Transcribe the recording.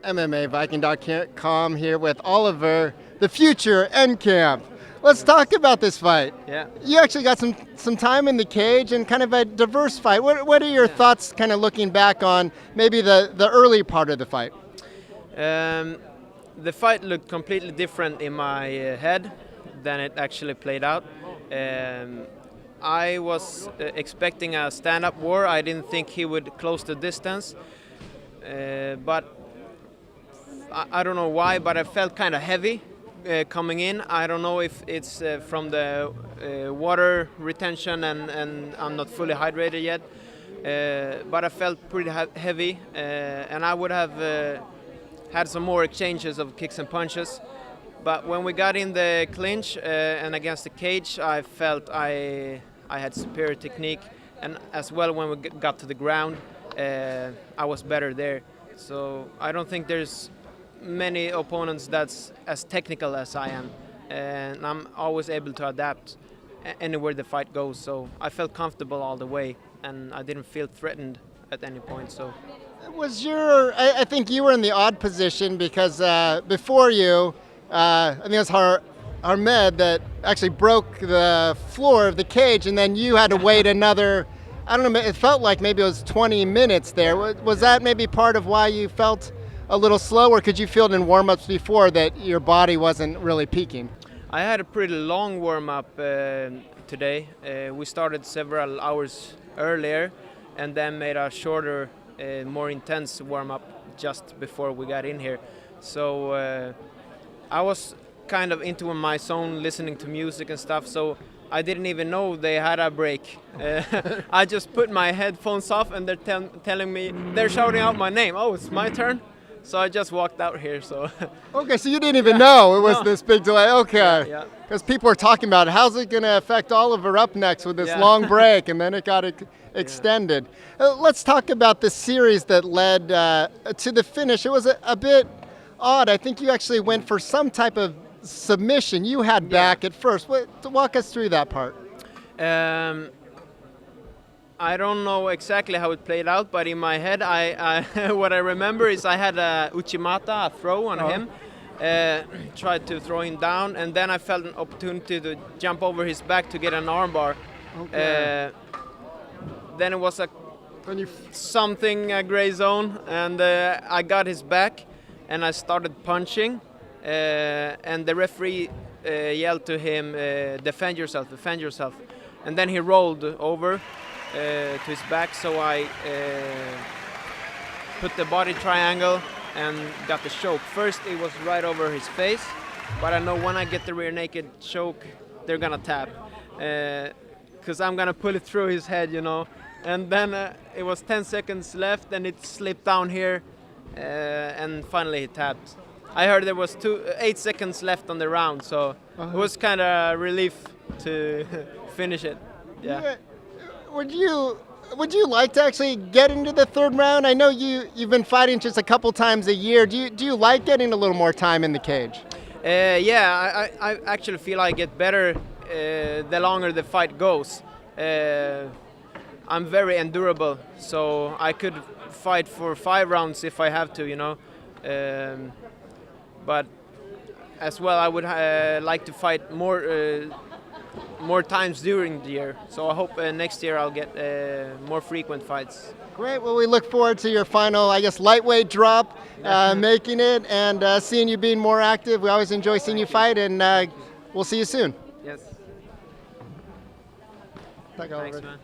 MMAViking.com here with Oliver, the future Enkamp. Let's talk about this fight. Yeah. You actually got some time in the cage and kind of a diverse fight. What are your thoughts kind of looking back on maybe the early part of the fight? The fight looked completely different in my head than it actually played out. I was expecting a stand-up war. I didn't think he would close the distance. But I don't know why, but I felt kind of heavy coming in. I don't know if it's from the water retention and I'm not fully hydrated yet. But I felt pretty heavy, and I would have had some more exchanges of kicks and punches. But when we got in the clinch and against the cage, I felt I had superior technique, and as well when we got to the ground, I was better there. So I don't think there's many opponents that's as technical as I am, and I'm always able to adapt anywhere the fight goes. So I felt comfortable all the way, and I didn't feel threatened at any point. So I think you were in the odd position because before you, I think it was Ahmed that actually broke the floor of the cage, and then you had to wait another, I don't know, it felt like maybe it was 20 minutes there. Was that maybe part of why you felt a little slow, or could you feel it in warm-ups before that your body wasn't really peaking? I had a pretty long warm-up today. We started several hours earlier and then made a shorter, more intense warm-up just before we got in here. So I was kind of into my zone, listening to music and stuff, so I didn't even know they had a break. I just put my headphones off and they're telling me, they're shouting out my name. Oh, it's my turn? So I just walked out here. So. Okay, so you didn't even know it was this big delay. Okay. Yeah. Because people are talking about how's it going to affect Oliver up next with this long break, and then it got extended. Let's talk about the series that led to the finish. It was a bit odd. I think you actually went for some type of submission. You had back at first. Walk us through that part. I don't know exactly how it played out, but in my head, what I remember is I had a Uchimata, a throw on him, tried to throw him down, and then I felt an opportunity to jump over his back to get an armbar. Okay. Then it was a gray zone, and I got his back, and I started punching, and the referee yelled to him, defend yourself, defend yourself. And then he rolled over to his back, so I put the body triangle and got the choke. First it was right over his face, but I know when I get the rear naked choke, they're gonna tap, because I'm gonna pull it through his head, you know. And then it was 10 seconds left and it slipped down here, and finally he tapped. I heard there was 8 seconds left on the round, so it was kind of relief to finish it. Yeah. Would you like to actually get into the third round? I know you've been fighting just a couple times a year. Do you like getting a little more time in the cage? Yeah, I actually feel I get better the longer the fight goes. I'm very endurable, so I could fight for 5 rounds if I have to, you know. But as well, I would like to fight more times during the year. So I hope next year I'll get more frequent fights. Great. Well, we look forward to your final, I guess, lightweight drop, making it, and seeing you being more active. We always enjoy seeing you fight, and we'll see you soon. Yes. Thanks, man.